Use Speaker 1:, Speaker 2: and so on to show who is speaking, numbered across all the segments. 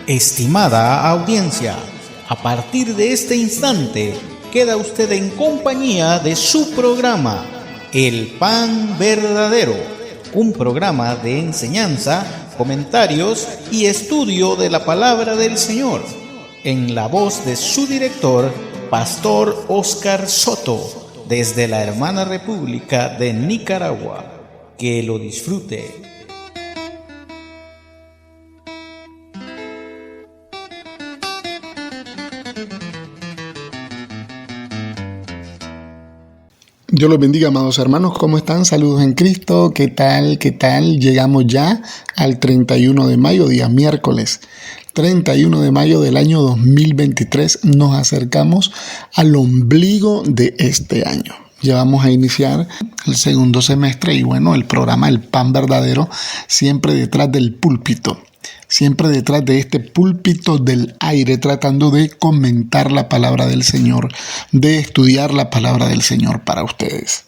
Speaker 1: Estimada audiencia, a partir de este instante queda usted en compañía de su programa, El Pan Verdadero, un programa de enseñanza, comentarios y estudio de la palabra del Señor, en la voz de su director, Pastor Oscar Soto, desde la hermana República de Nicaragua. Que lo disfrute.
Speaker 2: Dios los bendiga, amados hermanos. ¿Cómo están? Saludos en Cristo. ¿Qué tal? ¿Qué tal? Llegamos ya al 31 de mayo, día miércoles. 31 de mayo del año 2023. Nos acercamos al ombligo de este año. Ya vamos a iniciar el segundo semestre y bueno, el programa El Pan Verdadero, siempre detrás del púlpito. Siempre detrás de este púlpito del aire, tratando de comentar la palabra del Señor, de estudiar la palabra del Señor para ustedes.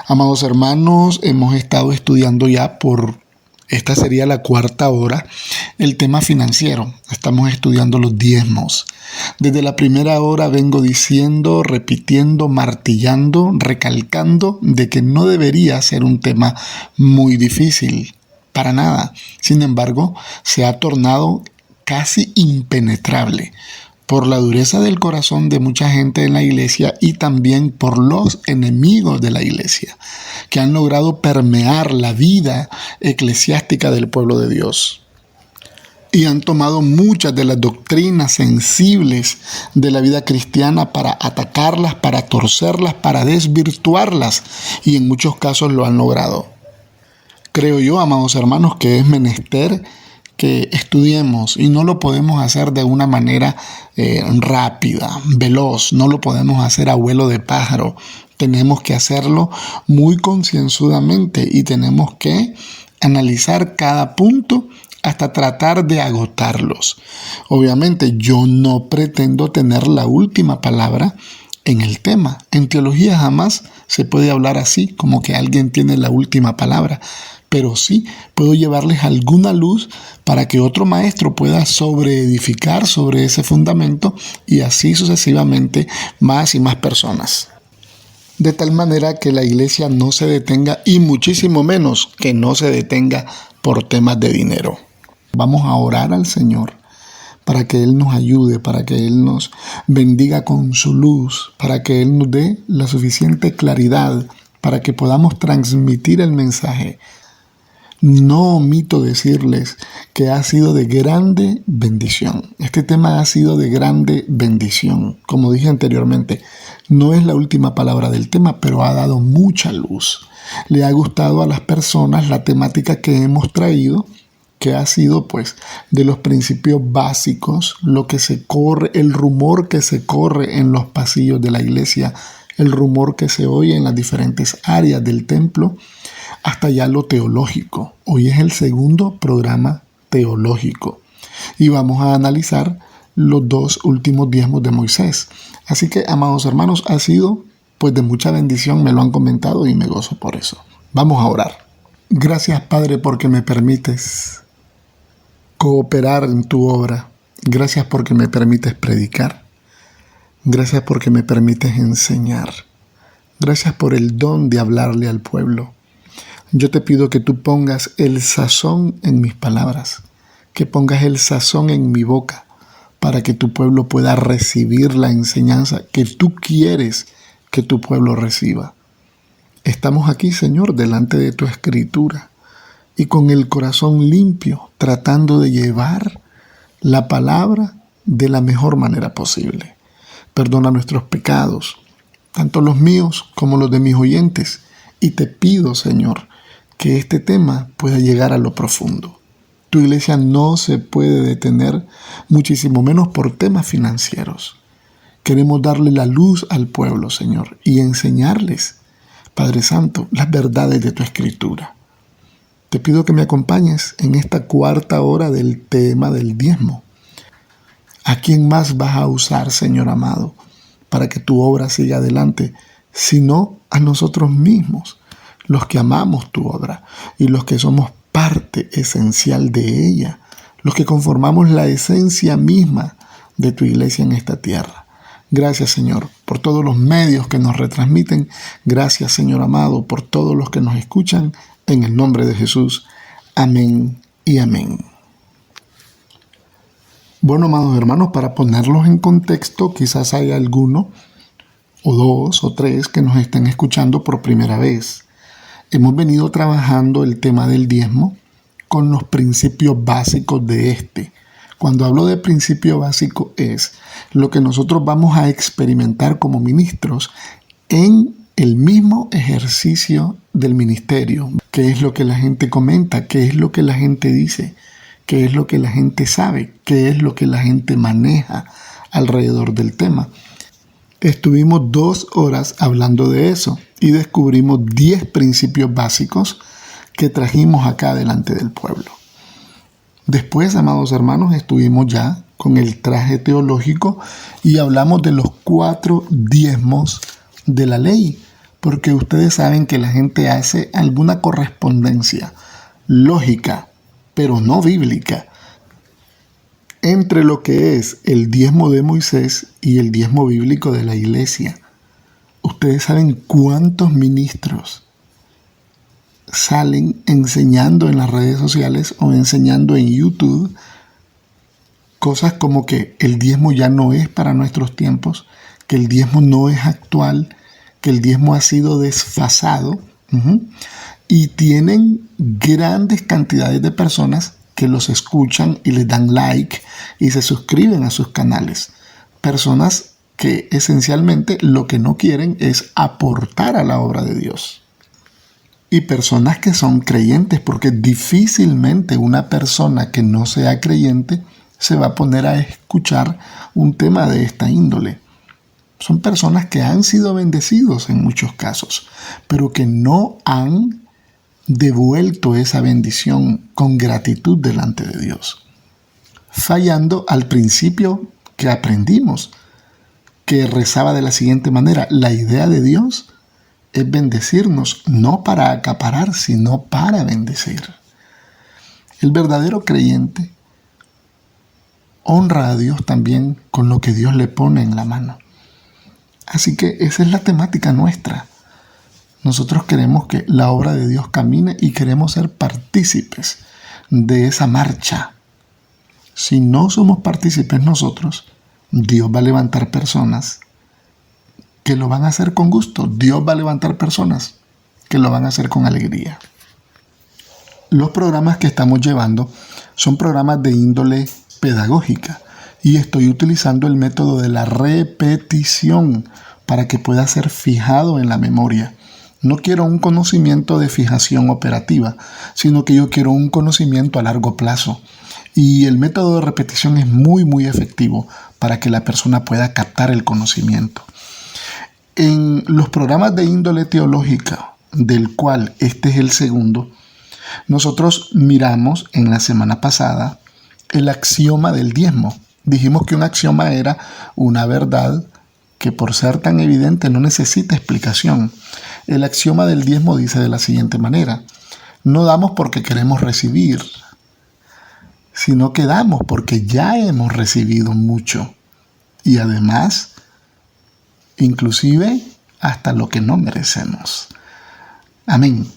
Speaker 2: Amados hermanos, hemos estado estudiando ya esta sería la cuarta hora, el tema financiero. Estamos estudiando los diezmos. Desde la primera hora vengo diciendo, repitiendo, martillando, recalcando de que no debería ser un tema muy difícil. Para nada. Sin embargo, se ha tornado casi impenetrable por la dureza del corazón de mucha gente en la iglesia y también por los enemigos de la iglesia, que han logrado permear la vida eclesiástica del pueblo de Dios. Y han tomado muchas de las doctrinas sensibles de la vida cristiana para atacarlas, para torcerlas, para desvirtuarlas, y en muchos casos lo han logrado. Creo yo, amados hermanos, que es menester que estudiemos y no lo podemos hacer de una manera rápida, veloz, no lo podemos hacer a vuelo de pájaro. Tenemos que hacerlo muy concienzudamente y tenemos que analizar cada punto hasta tratar de agotarlos. Obviamente yo no pretendo tener la última palabra en el tema. En teología jamás se puede hablar así, como que alguien tiene la última palabra. Pero sí puedo llevarles alguna luz para que otro maestro pueda sobreedificar sobre ese fundamento y así sucesivamente más y más personas. De tal manera que la iglesia no se detenga y muchísimo menos que no se detenga por temas de dinero. Vamos a orar al Señor para que Él nos ayude, para que Él nos bendiga con su luz, para que Él nos dé la suficiente claridad para que podamos transmitir el mensaje. No omito decirles que ha sido de grande bendición. Este tema ha sido de grande bendición. Como dije anteriormente, no es la última palabra del tema, pero ha dado mucha luz. Le ha gustado a las personas la temática que hemos traído, que ha sido pues de los principios básicos, lo que se corre, el rumor que se corre en los pasillos de la iglesia, el rumor que se oye en las diferentes áreas del templo, hasta ya lo teológico. Hoy es el segundo programa teológico y vamos a analizar los dos últimos diezmos de Moisés. Así que, amados hermanos, ha sido pues de mucha bendición, me lo han comentado y me gozo por eso. Vamos a orar. Gracias, Padre, porque me permites cooperar en tu obra. Gracias porque me permites predicar. Gracias porque me permites enseñar. Gracias por el don de hablarle al pueblo. Yo te pido que tú pongas el sazón en mis palabras, que pongas el sazón en mi boca, para que tu pueblo pueda recibir la enseñanza que tú quieres que tu pueblo reciba. Estamos aquí, Señor, delante de tu escritura y con el corazón limpio, tratando de llevar la palabra de la mejor manera posible. Perdona nuestros pecados, tanto los míos como los de mis oyentes, y te pido, Señor, que este tema pueda llegar a lo profundo. Tu iglesia no se puede detener, muchísimo menos por temas financieros. Queremos darle la luz al pueblo, Señor, y enseñarles, Padre Santo, las verdades de tu escritura. Te pido que me acompañes en esta cuarta hora del tema del diezmo. ¿A quién más vas a usar, Señor amado, para que tu obra siga adelante, sino a nosotros mismos, los que amamos tu obra y los que somos parte esencial de ella, los que conformamos la esencia misma de tu iglesia en esta tierra. Gracias, Señor, por todos los medios que nos retransmiten. Gracias, Señor amado, por todos los que nos escuchan. En el nombre de Jesús. Amén y amén. Bueno, amados hermanos, para ponerlos en contexto, quizás hay alguno, o dos, o tres que nos estén escuchando por primera vez. Hemos venido trabajando el tema del diezmo con los principios básicos de este. Cuando hablo de principio básico es lo que nosotros vamos a experimentar como ministros en el mismo ejercicio del ministerio. ¿Qué es lo que la gente comenta? ¿Qué es lo que la gente dice? ¿Qué es lo que la gente sabe? ¿Qué es lo que la gente maneja alrededor del tema? Estuvimos 2 horas hablando de eso y descubrimos 10 principios básicos que trajimos acá delante del pueblo. Después, amados hermanos, estuvimos ya con el traje teológico y hablamos de los 4 diezmos de la ley, porque ustedes saben que la gente hace alguna correspondencia lógica, pero no bíblica, entre lo que es el diezmo de Moisés y el diezmo bíblico de la iglesia. Ustedes saben cuántos ministros salen enseñando en las redes sociales o enseñando en YouTube cosas como que el diezmo ya no es para nuestros tiempos, que el diezmo no es actual, que el diezmo ha sido desfasado, y tienen grandes cantidades de personas que los escuchan y les dan like y se suscriben a sus canales. Personas que esencialmente lo que no quieren es aportar a la obra de Dios. Y personas que son creyentes, porque difícilmente una persona que no sea creyente se va a poner a escuchar un tema de esta índole. Son personas que han sido bendecidos en muchos casos, pero que no han devuelto esa bendición con gratitud delante de Dios, fallando al principio que aprendimos, que rezaba de la siguiente manera: la idea de Dios es bendecirnos, no para acaparar, sino para bendecir. El verdadero creyente honra a Dios también con lo que Dios le pone en la mano. Así que esa es la temática nuestra. Nosotros queremos que la obra de Dios camine y queremos ser partícipes de esa marcha. Si no somos partícipes nosotros, Dios va a levantar personas que lo van a hacer con gusto. Dios va a levantar personas que lo van a hacer con alegría. Los programas que estamos llevando son programas de índole pedagógica y estoy utilizando el método de la repetición para que pueda ser fijado en la memoria. No quiero un conocimiento de fijación operativa, sino que yo quiero un conocimiento a largo plazo. Y el método de repetición es muy efectivo para que la persona pueda captar el conocimiento. En los programas de índole teológica, del cual este es el segundo, nosotros miramos en la semana pasada el axioma del diezmo. Dijimos que un axioma era una verdad que por ser tan evidente no necesita explicación. El axioma del diezmo dice de la siguiente manera: no damos porque queremos recibir, sino que damos porque ya hemos recibido mucho. Y además, inclusive hasta lo que no merecemos. Amén.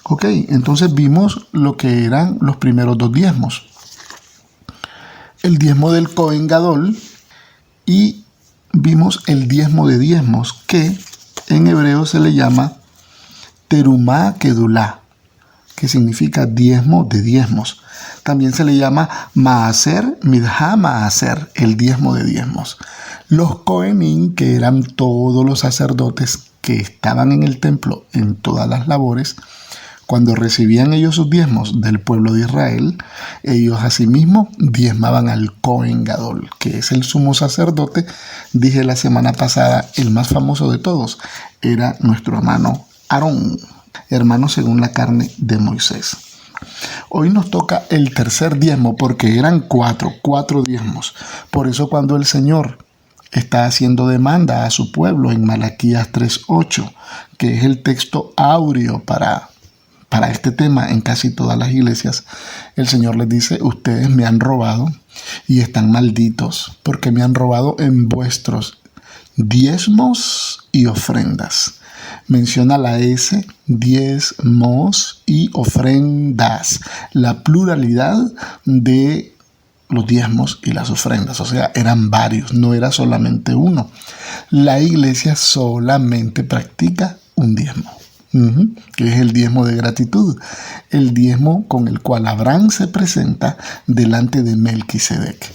Speaker 2: Ok, entonces vimos lo que eran los primeros 2 diezmos. El diezmo del Cohen Gadol y vimos el diezmo de diezmos, que en hebreo se le llama terumá kedulá, que significa diezmo de diezmos. También se le llama maaser, midhá maaser, el diezmo de diezmos. Los Kohenim, que eran todos los sacerdotes que estaban en el templo en todas las labores, cuando recibían ellos sus diezmos del pueblo de Israel, ellos asimismo diezmaban al Cohen Gadol, que es el sumo sacerdote. Dije la semana pasada, el más famoso de todos era nuestro hermano Aarón, hermano según la carne de Moisés. Hoy nos toca el tercer diezmo, porque eran cuatro diezmos. Por eso cuando el Señor está haciendo demanda a su pueblo en Malaquías 3:8, que es el texto áureo para para este tema en casi todas las iglesias, el Señor les dice: ustedes me han robado y están malditos, porque me han robado en vuestros diezmos y ofrendas. Menciona la S, diezmos y ofrendas, la pluralidad de los diezmos y las ofrendas, o sea, eran varios, no era solamente uno. La iglesia solamente practica un diezmo, que es el diezmo de gratitud, el diezmo con el cual Abraham se presenta delante de Melquisedec.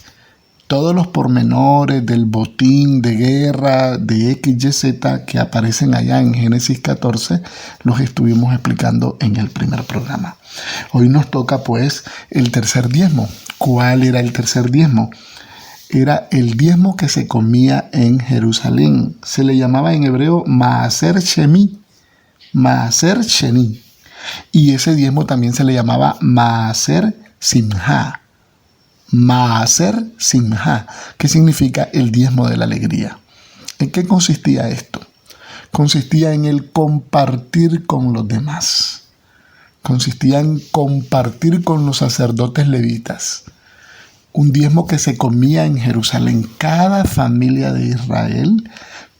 Speaker 2: Todos los pormenores del botín de guerra de XYZ que aparecen allá en Génesis 14 los estuvimos explicando en el primer programa. Hoy nos toca pues el tercer diezmo. ¿Cuál era el tercer diezmo? Era el diezmo que se comía en Jerusalén. Se le llamaba en hebreo Maaser Sheni. Maaser Sheni. Y ese diezmo también se le llamaba Maaser Simha. Maaser Simha, que significa el diezmo de la alegría. ¿En qué consistía esto? Consistía en el compartir con los demás. Consistía en compartir con los sacerdotes levitas. Un diezmo que se comía en Jerusalén. Cada familia de Israel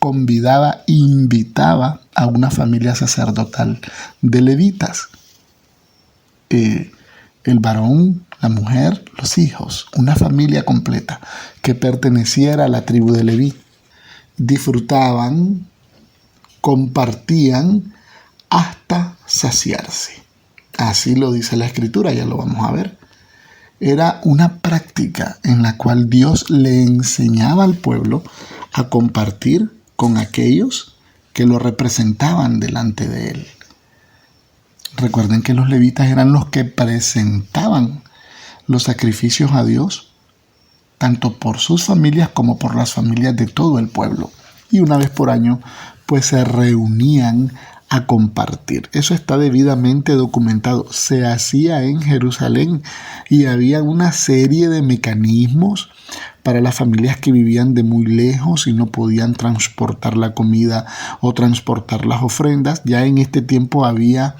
Speaker 2: convidaba, invitaba a una familia sacerdotal de levitas. El varón, la mujer, los hijos, una familia completa que perteneciera a la tribu de Leví. Disfrutaban, compartían hasta saciarse. Así lo dice la Escritura, ya lo vamos a ver. Era una práctica en la cual Dios le enseñaba al pueblo a compartir con aquellos que lo representaban delante de él. Recuerden que los levitas eran los que presentaban los sacrificios a Dios, tanto por sus familias como por las familias de todo el pueblo. Y una vez por año, pues se reunían a compartir. Eso está debidamente documentado. Se hacía en Jerusalén y había una serie de mecanismos para las familias que vivían de muy lejos y no podían transportar la comida o transportar las ofrendas. Ya en este tiempo había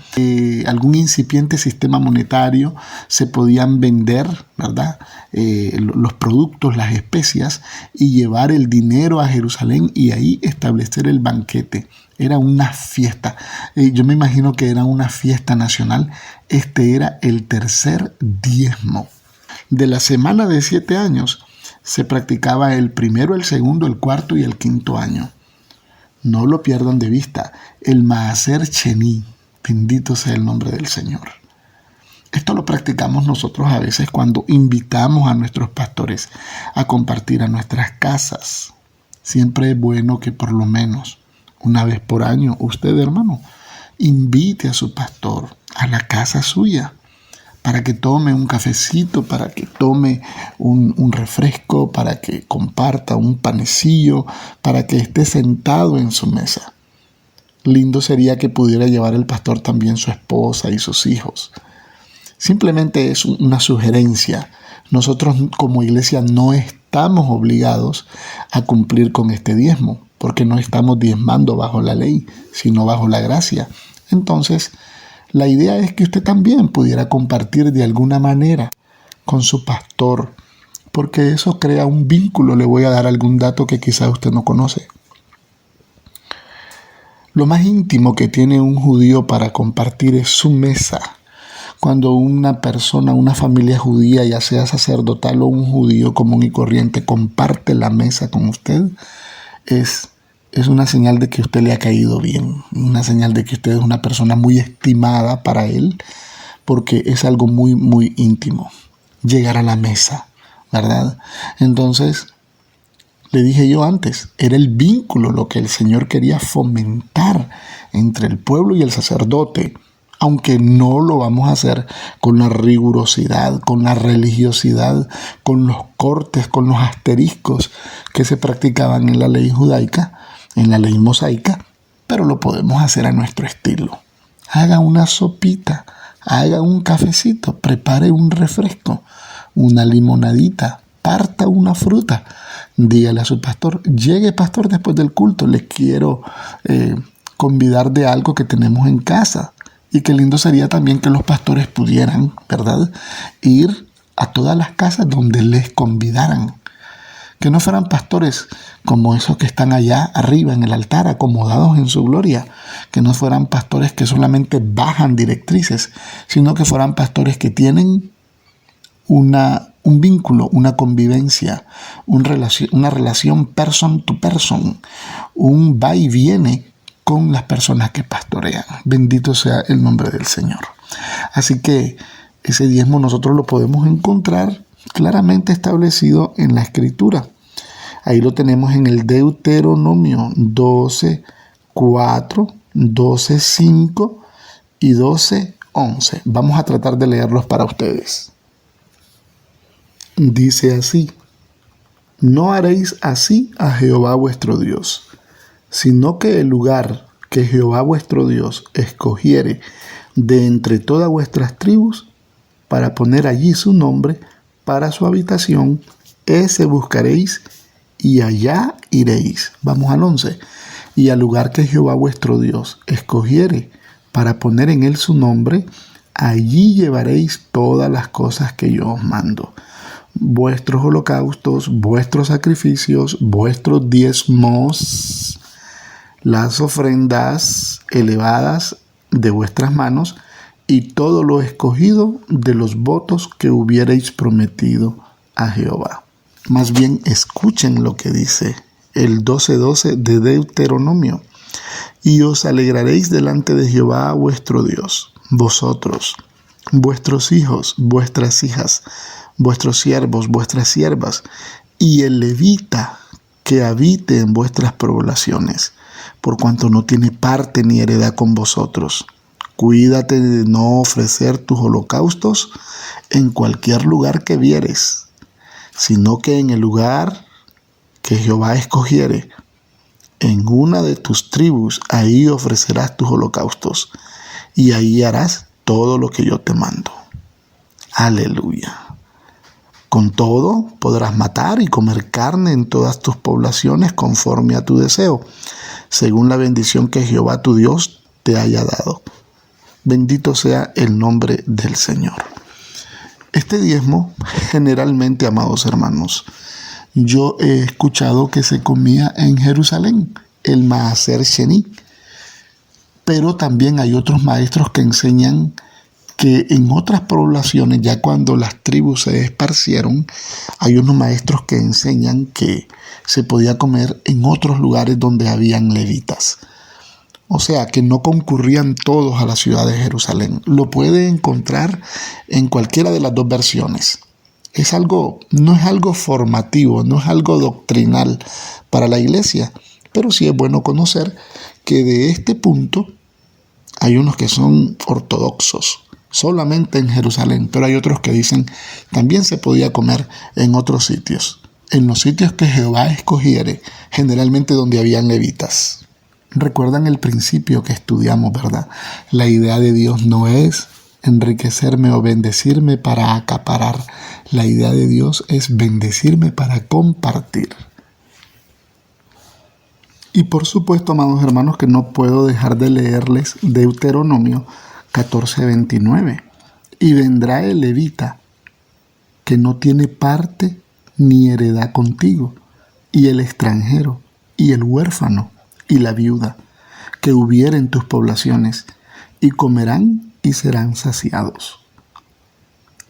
Speaker 2: algún incipiente sistema monetario, se podían vender, ¿verdad? Los productos, las especias, y llevar el dinero a Jerusalén y ahí establecer el banquete. Era una fiesta. Yo me imagino que era una fiesta nacional. Este era el tercer diezmo. De la semana de 7 años, se practicaba el primero, el segundo, el cuarto y el quinto año. No lo pierdan de vista. El Maaser Sheni. Bendito sea el nombre del Señor. Esto lo practicamos nosotros a veces cuando invitamos a nuestros pastores a compartir a nuestras casas. Siempre es bueno que por lo menos una vez por año usted, hermano, invite a su pastor a la casa suya, para que tome un cafecito, para que tome un refresco, para que comparta un panecillo, para que esté sentado en su mesa. Lindo sería que pudiera llevar el pastor también su esposa y sus hijos. Simplemente es una sugerencia. Nosotros como iglesia no estamos obligados a cumplir con este diezmo, porque no estamos diezmando bajo la ley, sino bajo la gracia. Entonces, la idea es que usted también pudiera compartir de alguna manera con su pastor, porque eso crea un vínculo. Le voy a dar algún dato que quizá usted no conoce. Lo más íntimo que tiene un judío para compartir es su mesa. Cuando una persona, una familia judía, ya sea sacerdotal o un judío común y corriente, comparte la mesa con usted, es una señal de que usted le ha caído bien, una señal de que usted es una persona muy estimada para él, porque es algo muy, muy íntimo. Llegar a la mesa, ¿verdad? Entonces, le dije yo antes, era el vínculo lo que el Señor quería fomentar entre el pueblo y el sacerdote, aunque no lo vamos a hacer con la rigurosidad, con la religiosidad, con los cortes, con los asteriscos que se practicaban en la ley judaica, en la ley mosaica, pero lo podemos hacer a nuestro estilo. Haga una sopita, haga un cafecito, prepare un refresco, una limonadita, parta una fruta. Dígale a su pastor: llegue pastor después del culto, le quiero convidar de algo que tenemos en casa. Y qué lindo sería también que los pastores pudieran, ¿verdad?, ir a todas las casas donde les convidaran. Que no fueran pastores como esos que están allá arriba en el altar, acomodados en su gloria. Que no fueran pastores que solamente bajan directrices, sino que fueran pastores que tienen un vínculo, una convivencia, una relación person to person, un va y viene con las personas que pastorean. Bendito sea el nombre del Señor. Así que ese diezmo nosotros lo podemos encontrar claramente establecido en la Escritura. Ahí lo tenemos en el Deuteronomio 12:4, 12:5 y 12:11. Vamos a tratar de leerlos para ustedes. Dice así: no haréis así a Jehová vuestro Dios, sino que el lugar que Jehová vuestro Dios escogiere de entre todas vuestras tribus, para poner allí su nombre para su habitación, ese buscaréis y allá iréis. Vamos al 11. Y al lugar que Jehová vuestro Dios escogiere para poner en él su nombre, allí llevaréis todas las cosas que yo os mando. Vuestros holocaustos, vuestros sacrificios, vuestros diezmos, las ofrendas elevadas de vuestras manos y todo lo escogido de los votos que hubierais prometido a Jehová. Más bien escuchen lo que dice el 12:12 de Deuteronomio. Y os alegraréis delante de Jehová vuestro Dios, vosotros, vuestros hijos, vuestras hijas, vuestros siervos, vuestras siervas, y el levita que habite en vuestras poblaciones, por cuanto no tiene parte ni heredad con vosotros. Cuídate de no ofrecer tus holocaustos en cualquier lugar que vieres, sino que en el lugar que Jehová escogiere, en una de tus tribus, ahí ofrecerás tus holocaustos, y ahí harás todo lo que yo te mando. Aleluya. Con todo, podrás matar y comer carne en todas tus poblaciones conforme a tu deseo, según la bendición que Jehová tu Dios te haya dado. Bendito sea el nombre del Señor. Este diezmo, generalmente, amados hermanos, yo he escuchado que se comía en Jerusalén, el Maaser Sheni, pero también hay otros maestros que enseñan que en otras poblaciones, ya cuando las tribus se esparcieron, hay unos maestros que enseñan que se podía comer en otros lugares donde habían levitas. O sea, que no concurrían todos a la ciudad de Jerusalén. Lo puede encontrar en cualquiera de las dos versiones. No es algo formativo, no es algo doctrinal para la iglesia, pero sí es bueno conocer que de este punto hay unos que son ortodoxos, solamente en Jerusalén, pero hay otros que dicen también se podía comer en otros sitios, en los sitios que Jehová escogiere, generalmente donde habían levitas. Recuerdan el principio que estudiamos, ¿verdad? La idea de Dios no es enriquecerme o bendecirme para acaparar. La idea de Dios es bendecirme para compartir. Y por supuesto, amados hermanos, que no puedo dejar de leerles Deuteronomio 14:29. Y vendrá el levita que no tiene parte ni heredad contigo, y el extranjero, y el huérfano, y la viuda, que hubiere en tus poblaciones, y comerán y serán saciados.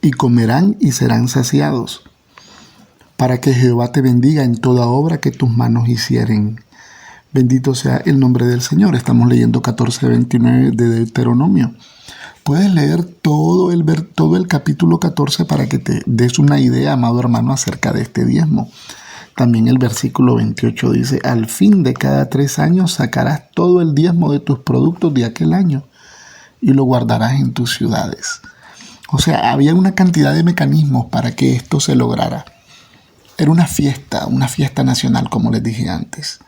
Speaker 2: Y comerán y serán saciados, para que Jehová te bendiga en toda obra que tus manos hicieren. Bendito sea el nombre del Señor. Estamos leyendo 14:29 de Deuteronomio. Puedes leer todo el capítulo 14 para que te des una idea, amado hermano, acerca de este diezmo. También el versículo 28 dice: al fin de cada 3 años sacarás todo el diezmo de tus productos de aquel año y lo guardarás en tus ciudades. O sea, había una cantidad de mecanismos para que esto se lograra. Era una fiesta nacional, como les dije antes.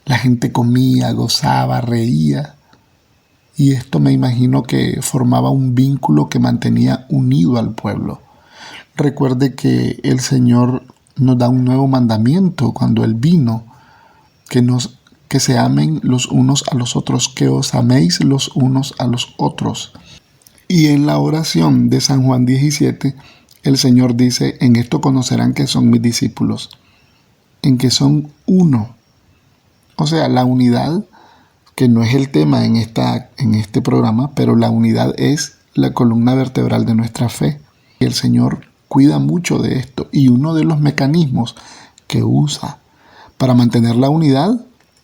Speaker 2: La gente comía, gozaba, reía. Y esto me imagino que formaba un vínculo que mantenía unido al pueblo. Recuerde que el Señor nos da un nuevo mandamiento cuando Él vino, que nos que se amen los unos a los otros, que os améis los unos a los otros. Y en la oración de San Juan 17, el Señor dice, en esto conocerán que son mis discípulos, en que son uno. O sea, la unidad, que no es el tema en este programa, pero la unidad es la columna vertebral de nuestra fe. Y el Señor cuida mucho de esto. Y uno de los mecanismos que usa para mantener la unidad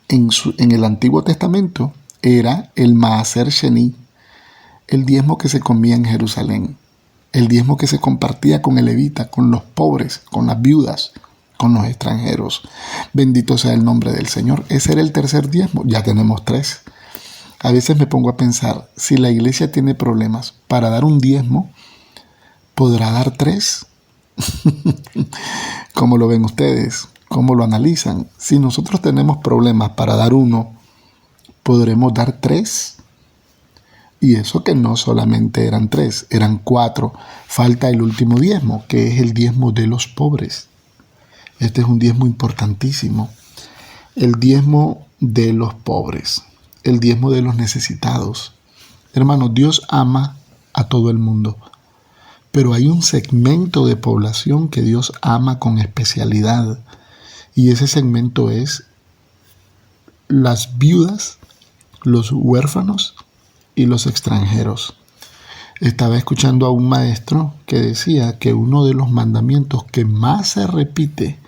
Speaker 2: en el Antiguo Testamento era el Maaser Sheni, el diezmo que se comía en Jerusalén, el diezmo que se compartía con el levita, con los pobres, con las viudas, con los extranjeros. Bendito sea el nombre del Señor. Ese era el tercer diezmo. Ya tenemos 3. A veces me pongo a pensar, si la iglesia tiene problemas para dar un diezmo, ¿podrá dar 3? ¿Cómo lo ven ustedes? ¿Cómo lo analizan? Si nosotros tenemos problemas para dar 1, ¿podremos dar 3? Y eso que no solamente eran 3, eran 4. Falta el último diezmo, que es el diezmo de los pobres. Este es un diezmo importantísimo. El diezmo de los pobres, el diezmo de los necesitados. Hermanos, Dios ama a todo el mundo, pero hay un segmento de población que Dios ama con especialidad. Y ese segmento es las viudas, los huérfanos y los extranjeros. Estaba escuchando a un maestro que decía que uno de los mandamientos que más se repite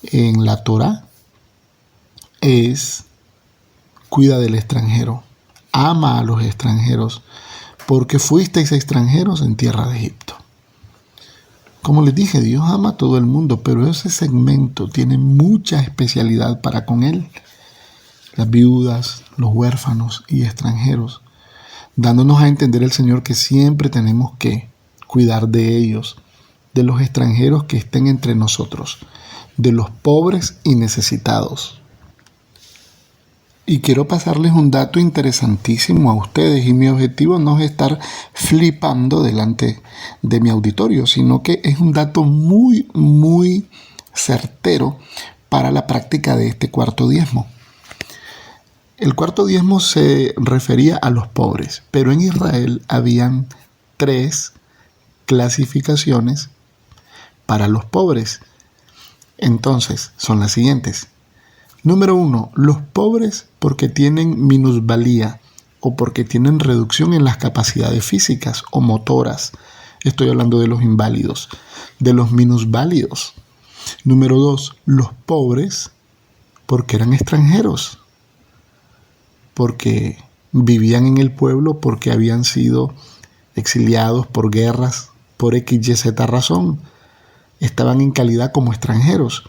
Speaker 2: en la Torá es cuida del extranjero, ama a los extranjeros, porque fuisteis extranjeros en tierra de Egipto. Como les dije, Dios ama a todo el mundo, pero ese segmento tiene mucha especialidad para con Él. Las viudas, los huérfanos y extranjeros, dándonos a entender el Señor que siempre tenemos que cuidar de ellos, de los extranjeros que estén entre nosotros, de los pobres y necesitados. Y quiero pasarles un dato interesantísimo a ustedes, y mi objetivo no es estar flipando delante de mi auditorio, sino que es un dato muy, muy certero para la práctica de este cuarto diezmo. El cuarto diezmo se refería a los pobres, pero en Israel habían 3 clasificaciones para los pobres. Entonces, son las siguientes. Número 1, los pobres porque tienen minusvalía o porque tienen reducción en las capacidades físicas o motoras. Estoy hablando de los inválidos, de los minusválidos. Número 2, los pobres porque eran extranjeros, porque vivían en el pueblo, porque habían sido exiliados por guerras, por X, Y, Z razón. Estaban en calidad como extranjeros.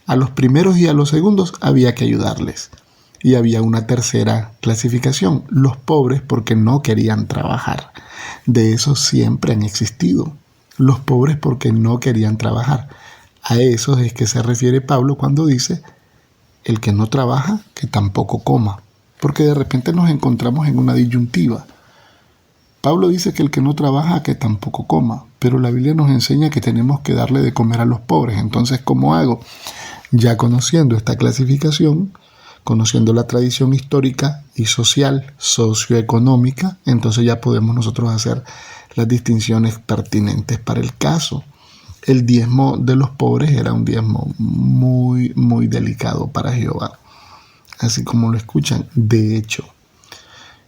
Speaker 2: A los primeros y a los segundos había que ayudarles. Y había una tercera clasificación, los pobres porque no querían trabajar. De esos siempre han existido. Los pobres porque no querían trabajar. A esos es que se refiere Pablo cuando dice, el que no trabaja, que tampoco coma. Porque de repente nos encontramos en una disyuntiva. Pablo dice que el que no trabaja, que tampoco coma. Pero la Biblia nos enseña que tenemos que darle de comer a los pobres. Entonces, ¿cómo hago? Ya conociendo esta clasificación, conociendo la tradición histórica y social, socioeconómica, entonces ya podemos nosotros hacer las distinciones pertinentes para el caso. El diezmo de los pobres era un diezmo muy, muy delicado para Jehová. Así como lo escuchan. De hecho,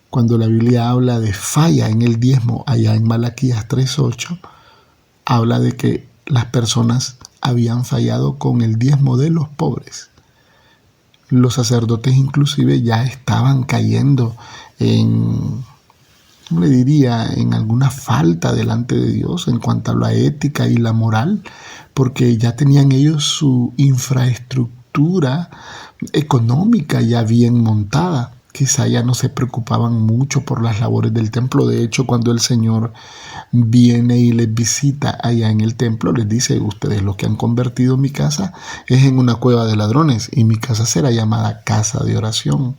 Speaker 2: cuando la Biblia habla de falla en el diezmo, allá en Malaquías 3:8, habla de que las personas habían fallado con el diezmo de los pobres. Los sacerdotes inclusive ya estaban cayendo en, ¿cómo le diría?, en alguna falta delante de Dios en cuanto a la ética y la moral, porque ya tenían ellos su infraestructura económica ya bien montada. Quizá ya no se preocupaban mucho por las labores del templo. De hecho, cuando el Señor viene y les visita allá en el templo, les dice, ustedes lo que han convertido mi casa es en una cueva de ladrones y mi casa será llamada casa de oración.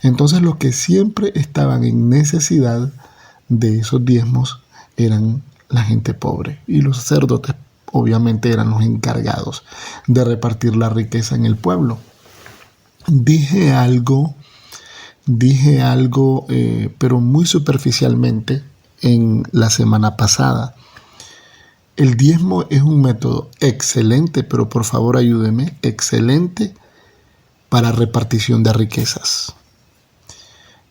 Speaker 2: Entonces los que siempre estaban en necesidad de esos diezmos eran la gente pobre, y los sacerdotes obviamente eran los encargados de repartir la riqueza en el pueblo. Dije algo, pero muy superficialmente en la semana pasada. El diezmo es un método excelente, pero por favor ayúdeme, excelente para repartición de riquezas.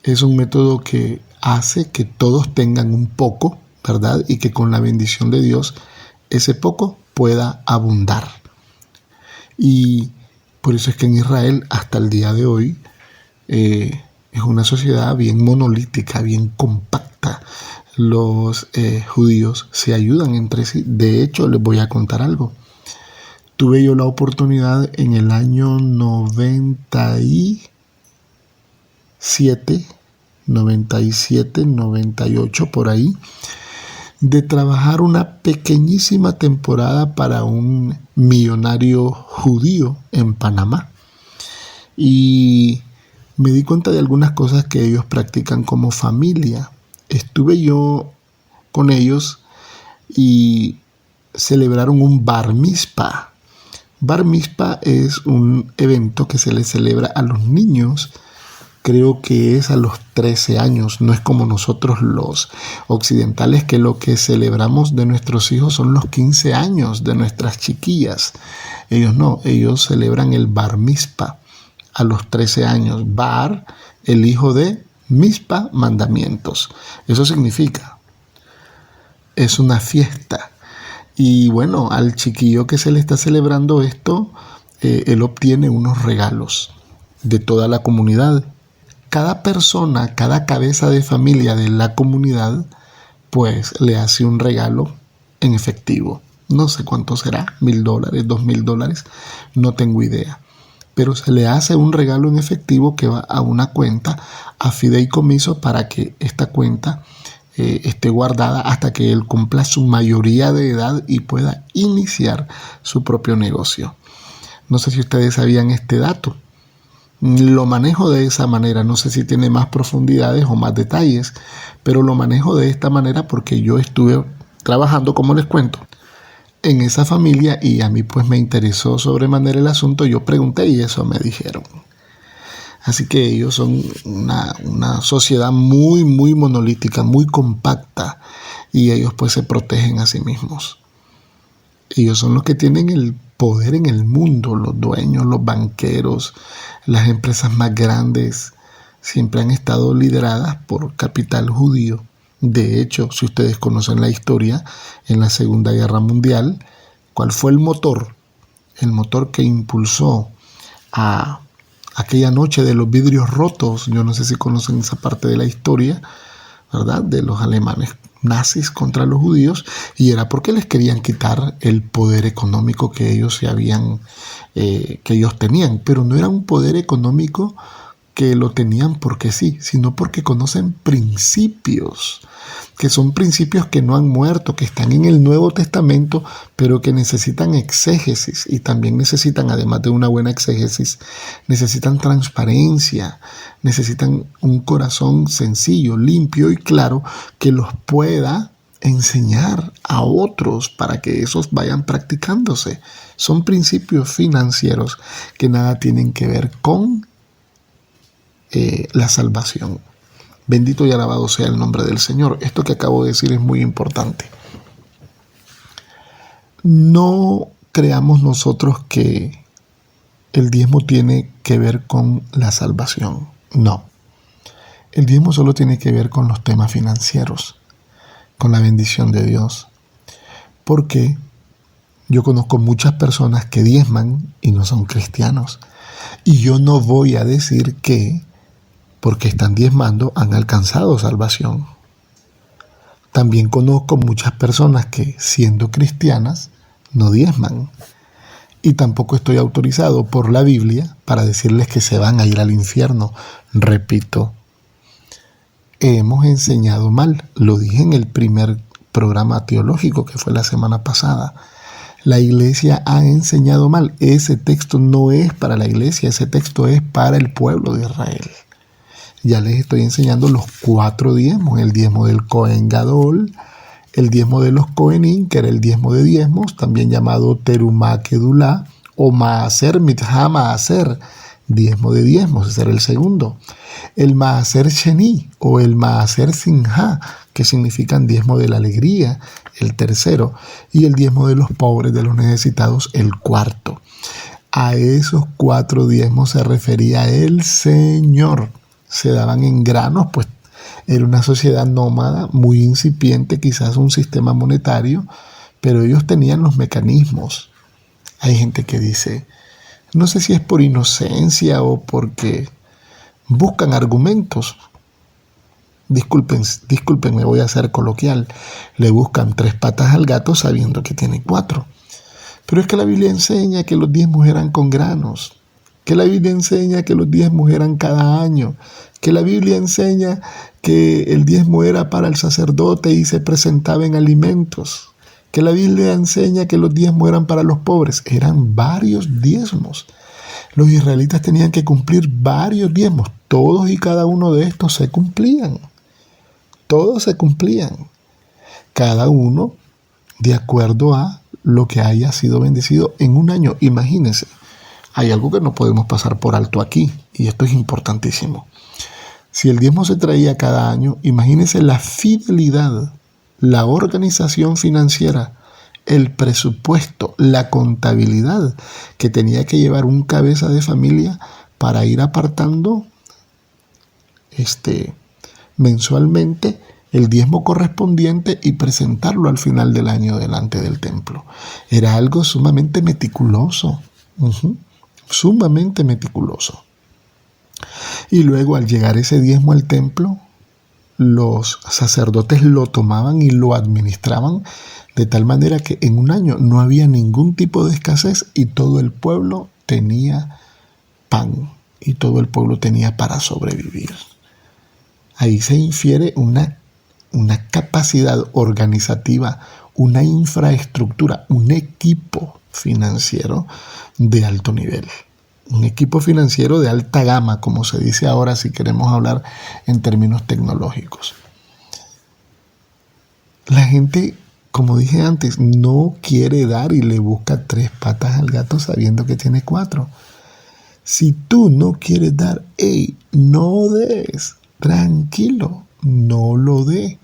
Speaker 2: Es un método que hace que todos tengan un poco, ¿verdad? Y que con la bendición de Dios ese poco pueda abundar. Y por eso es que en Israel hasta el día de hoy es una sociedad bien monolítica, bien compacta. Los judíos se ayudan entre sí. De hecho, les voy a contar algo. Tuve yo la oportunidad en el año 97, 98 por ahí, de trabajar una pequeñísima temporada para un millonario judío en Panamá. Y me di cuenta de algunas cosas que ellos practican como familia. Estuve yo con ellos y celebraron un bar mitzvah. Bar mitzvah es un evento que se le celebra a los niños, creo que es a los 13 años, no es como nosotros los occidentales que lo que celebramos de nuestros hijos son los 15 años de nuestras chiquillas. Ellos no, ellos celebran el bar mitzvah a los 13 años. Bar, el hijo de mitzvah, mandamientos. Eso significa, es una fiesta. Y bueno, al chiquillo que se le está celebrando esto, él obtiene unos regalos de toda la comunidad. Cada persona, cada cabeza de familia de la comunidad, pues le hace un regalo en efectivo. No sé cuánto será, $1,000, $2,000, no tengo idea. Pero se le hace un regalo en efectivo que va a una cuenta, a fideicomiso, para que esta cuenta esté guardada hasta que él cumpla su mayoría de edad y pueda iniciar su propio negocio. No sé si ustedes sabían este dato. Lo manejo de esa manera, no sé si tiene más profundidades o más detalles, pero lo manejo de esta manera porque yo estuve trabajando, como les cuento, en esa familia y a mí pues me interesó sobremanera el asunto. Yo pregunté y eso me dijeron. Así que ellos son una sociedad muy, muy monolítica, muy compacta, y ellos pues se protegen a sí mismos. Ellos son los que tienen el poder en el mundo, los dueños, los banqueros, las empresas más grandes, siempre han estado lideradas por capital judío. De hecho, si ustedes conocen la historia, en la Segunda Guerra Mundial, ¿cuál fue el motor? El motor que impulsó a aquella noche de los vidrios rotos. Yo no sé si conocen esa parte de la historia, ¿verdad? De los alemanes nazis contra los judíos, y era porque les querían quitar el poder económico que ellos tenían, pero no era un poder económico que lo tenían porque sí, sino porque conocen principios, que son principios que no han muerto, que están en el Nuevo Testamento, pero que necesitan exégesis, y también necesitan, además de una buena exégesis, necesitan transparencia, necesitan un corazón sencillo, limpio y claro, que los pueda enseñar a otros para que esos vayan practicándose. Son principios financieros que nada tienen que ver con la salvación. Bendito y alabado sea el nombre del Señor. Esto que acabo de decir es muy importante. No creamos nosotros que el diezmo tiene que ver con la salvación. No. El diezmo solo tiene que ver con los temas financieros, con la bendición de Dios. Porque yo conozco muchas personas que diezman y no son cristianos. Y yo no voy a decir que porque están diezmando han alcanzado salvación. También conozco muchas personas que, siendo cristianas, no diezman. Y tampoco estoy autorizado por la Biblia para decirles que se van a ir al infierno. Repito, hemos enseñado mal. Lo dije en el primer programa teológico que fue la semana pasada. La iglesia ha enseñado mal. Ese texto no es para la iglesia, ese texto es para el pueblo de Israel. Ya les estoy enseñando los 4 diezmos: el diezmo del Cohen Gadol, el diezmo de los Cohenim, que era el diezmo de diezmos, también llamado Terumá Kedulá, o Maaser Mitha Maaser, diezmo de diezmos, ese era el segundo. El Maaser Sheni o el Maaser Sinja, que significan diezmo de la alegría, el tercero. Y el diezmo de los pobres, de los necesitados, el cuarto. A esos 4 diezmos se refería el Señor. Se daban en granos, pues era una sociedad nómada, muy incipiente, quizás un sistema monetario, pero ellos tenían los mecanismos. Hay gente que dice, no sé si es por inocencia o porque buscan argumentos. Discúlpenme, voy a ser coloquial. Le buscan 3 patas al gato sabiendo que tiene 4. Pero es que la Biblia enseña que los diezmos eran con granos, que la Biblia enseña que los diezmos eran cada año, que la Biblia enseña que el diezmo era para el sacerdote y se presentaba en alimentos, que la Biblia enseña que los diezmos eran para los pobres. Eran varios diezmos. Los israelitas tenían que cumplir varios diezmos. Todos y cada uno de estos se cumplían. Todos se cumplían. Cada uno de acuerdo a lo que haya sido bendecido en un año. Imagínense, hay algo que no podemos pasar por alto aquí, y esto es importantísimo. Si el diezmo se traía cada año, imagínense la fidelidad, la organización financiera, el presupuesto, la contabilidad que tenía que llevar un cabeza de familia para ir apartando mensualmente el diezmo correspondiente y presentarlo al final del año delante del templo. Era algo sumamente meticuloso, sumamente meticuloso. Y luego, al llegar ese diezmo al templo, los sacerdotes lo tomaban y lo administraban de tal manera que en un año no había ningún tipo de escasez y todo el pueblo tenía pan y todo el pueblo tenía para sobrevivir. Ahí se infiere una capacidad organizativa, una infraestructura, un equipo financiero de alto nivel. Un equipo financiero de alta gama, como se dice ahora si queremos hablar en términos tecnológicos. La gente, como dije antes, no quiere dar y le busca 3 patas al gato sabiendo que tiene 4. Si tú no quieres dar, no des. Tranquilo, no lo dé.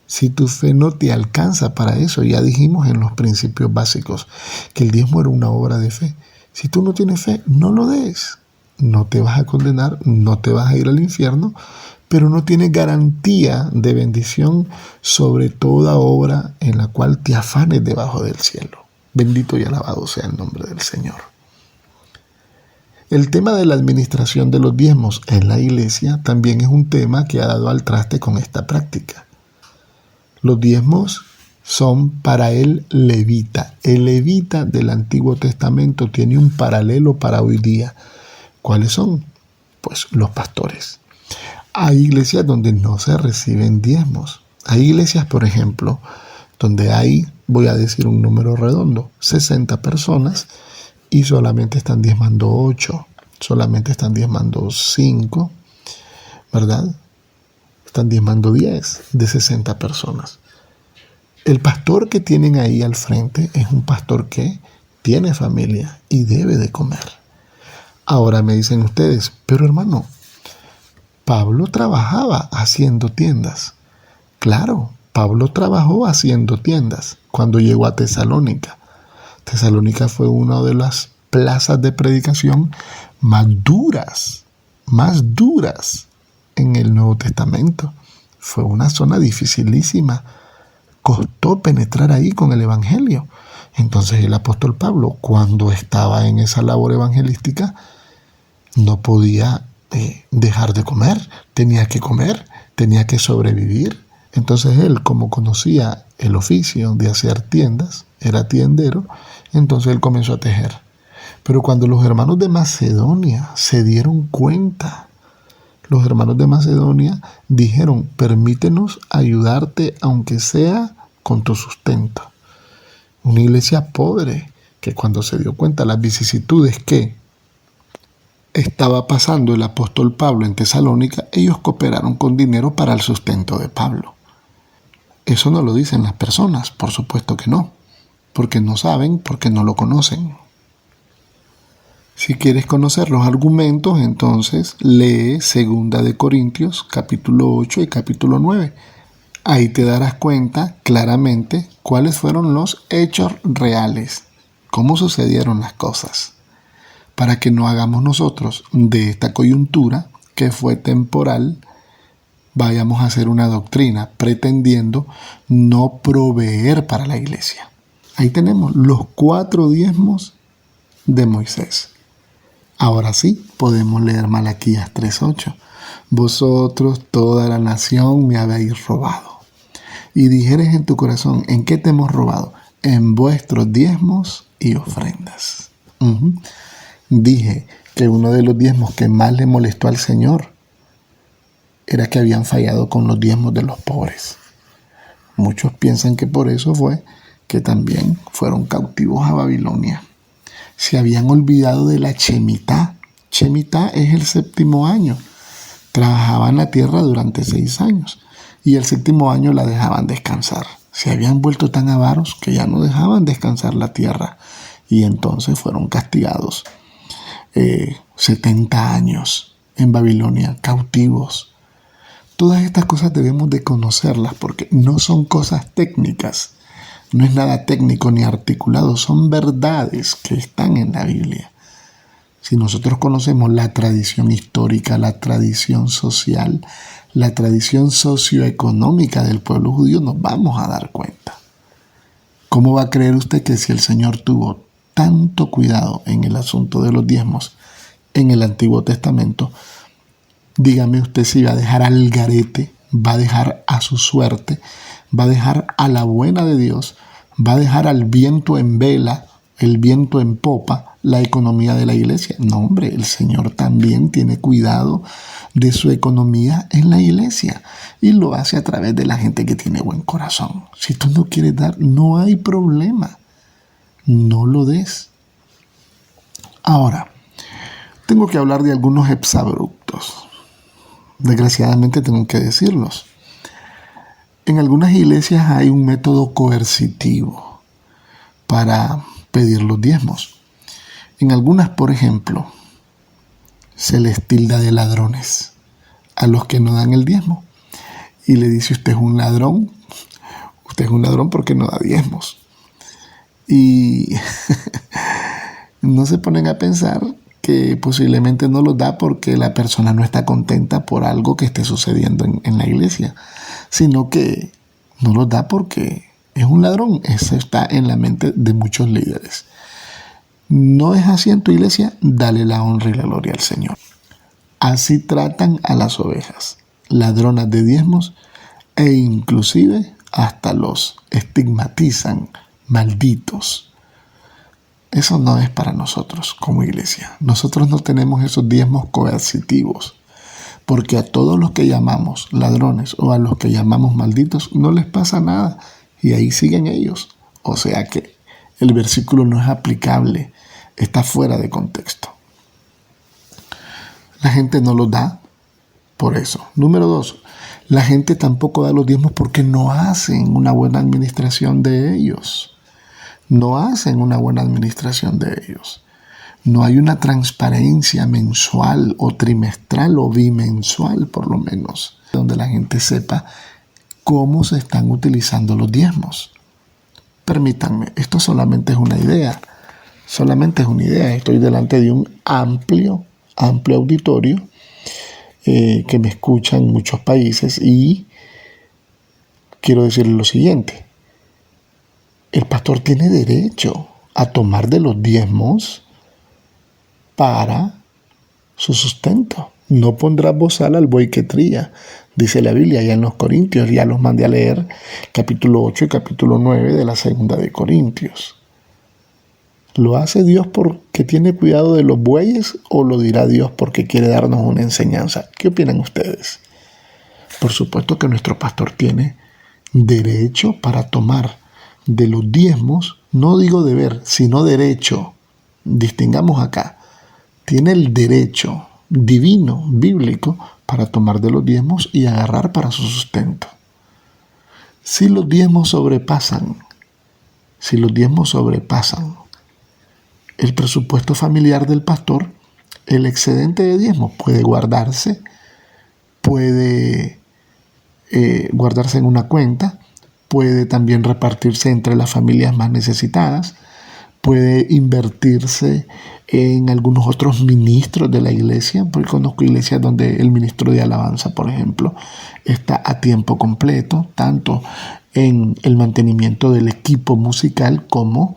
Speaker 2: Si tu fe no te alcanza para eso, ya dijimos en los principios básicos que el diezmo era una obra de fe. Si tú no tienes fe, no lo des. No te vas a condenar, no te vas a ir al infierno, pero no tienes garantía de bendición sobre toda obra en la cual te afanes debajo del cielo. Bendito y alabado sea el nombre del Señor. El tema de la administración de los diezmos en la iglesia también es un tema que ha dado al traste con esta práctica. Los diezmos son para el levita. El levita del Antiguo Testamento tiene un paralelo para hoy día. ¿Cuáles son? Pues los pastores. Hay iglesias donde no se reciben diezmos. Hay iglesias, por ejemplo, donde hay, voy a decir un número redondo, 60 personas y solamente están diezmando 8, solamente están diezmando 5, ¿verdad? Están diezmando 10 de 60 personas. El pastor que tienen ahí al frente es un pastor que tiene familia y debe de comer. Ahora me dicen ustedes, pero hermano, Pablo trabajaba haciendo tiendas. Claro, Pablo trabajó haciendo tiendas cuando llegó a Tesalónica. Tesalónica fue una de las plazas de predicación más duras en el Nuevo Testamento. Fue una zona dificilísima. Costó penetrar ahí con el evangelio. Entonces el apóstol Pablo, cuando estaba en esa labor evangelística, no podía dejar de comer. Tenía que comer, tenía que sobrevivir. Entonces él, como conocía el oficio de hacer tiendas, era tiendero, entonces él comenzó a tejer. Pero cuando los hermanos de Macedonia se dieron cuenta, los hermanos de Macedonia dijeron, permítenos ayudarte aunque sea con tu sustento. Una iglesia pobre que cuando se dio cuenta las vicisitudes que estaba pasando el apóstol Pablo en Tesalónica, ellos cooperaron con dinero para el sustento de Pablo. Eso no lo dicen las personas, por supuesto que no, porque no saben, porque no lo conocen. Si quieres conocer los argumentos, entonces lee 2 Corintios capítulo 8 y capítulo 9. Ahí te darás cuenta claramente cuáles fueron los hechos reales, cómo sucedieron las cosas, para que no hagamos nosotros de esta coyuntura, que fue temporal, vayamos a hacer una doctrina pretendiendo no proveer para la iglesia. Ahí tenemos los 4 diezmos de Moisés. Ahora sí, podemos leer Malaquías 3:8. Vosotros, toda la nación, me habéis robado. Y dijeres en tu corazón, ¿en qué te hemos robado? En vuestros diezmos y ofrendas. Dije que uno de los diezmos que más le molestó al Señor era que habían fallado con los diezmos de los pobres. Muchos piensan que por eso fue que también fueron cautivos a Babilonia. Se habían olvidado de la Shemitá. Shemitá es el 7º año. Trabajaban la tierra durante 6 años y el 7º año la dejaban descansar. Se habían vuelto tan avaros que ya no dejaban descansar la tierra y entonces fueron castigados 70 años en Babilonia, cautivos. Todas estas cosas debemos de conocerlas porque no son cosas técnicas. No es nada técnico ni articulado, son verdades que están en la Biblia. Si nosotros conocemos la tradición histórica, la tradición social, la tradición socioeconómica del pueblo judío, nos vamos a dar cuenta. ¿Cómo va a creer usted que si el Señor tuvo tanto cuidado en el asunto de los diezmos en el Antiguo Testamento, dígame usted si va a dejar al garete, va a dejar a su suerte, va a dejar a la buena de Dios, va a dejar al viento en vela, el viento en popa, la economía de la iglesia? No, hombre, el Señor también tiene cuidado de su economía en la iglesia y lo hace a través de la gente que tiene buen corazón. Si tú no quieres dar, no hay problema, no lo des. Ahora, tengo que hablar de algunos exabruptos. Desgraciadamente tengo que decirlos. En algunas iglesias hay un método coercitivo para pedir los diezmos. En algunas, por ejemplo, se les tilda de ladrones a los que no dan el diezmo. Y le dice, usted es un ladrón porque no da diezmos. Y no se ponen a pensar que posiblemente no los da porque la persona no está contenta por algo que esté sucediendo en la iglesia, sino que no los da porque es un ladrón. Eso está en la mente de muchos líderes. ¿No es así en tu iglesia? Dale la honra y la gloria al Señor. Así tratan a las ovejas, ladronas de diezmos, e inclusive hasta los estigmatizan, malditos. Eso no es para nosotros como iglesia. Nosotros no tenemos esos diezmos coercitivos, porque a todos los que llamamos ladrones o a los que llamamos malditos no les pasa nada y ahí siguen ellos. O sea que el versículo no es aplicable, está fuera de contexto. La gente no los da por eso. Número 2, la gente tampoco da los diezmos porque no hacen una buena administración de ellos. No hacen una buena administración de ellos. No hay una transparencia mensual o trimestral o bimensual, por lo menos, donde la gente sepa cómo se están utilizando los diezmos. Permítanme, esto solamente es una idea. Estoy delante de un amplio auditorio que me escucha en muchos países y quiero decirles lo siguiente. El pastor tiene derecho a tomar de los diezmos para su sustento. No pondrás bozal al buey que trilla, dice la Biblia allá en los Corintios. Ya los mandé a leer capítulo 8 y capítulo 9 de la 2 Corintios. ¿Lo hace Dios porque tiene cuidado de los bueyes o lo dirá Dios porque quiere darnos una enseñanza? ¿Qué opinan ustedes? Por supuesto que nuestro pastor tiene derecho para tomar de los diezmos, no digo deber, sino derecho. Distingamos acá. Tiene el derecho divino, bíblico, para tomar de los diezmos y agarrar para su sustento. Si los diezmos sobrepasan el presupuesto familiar del pastor, el excedente de diezmos puede guardarse, puede guardarse en una cuenta, puede también repartirse entre las familias más necesitadas, puede invertirse en algunos otros ministros de la iglesia, porque conozco iglesias donde el ministro de alabanza, por ejemplo, está a tiempo completo, tanto en el mantenimiento del equipo musical como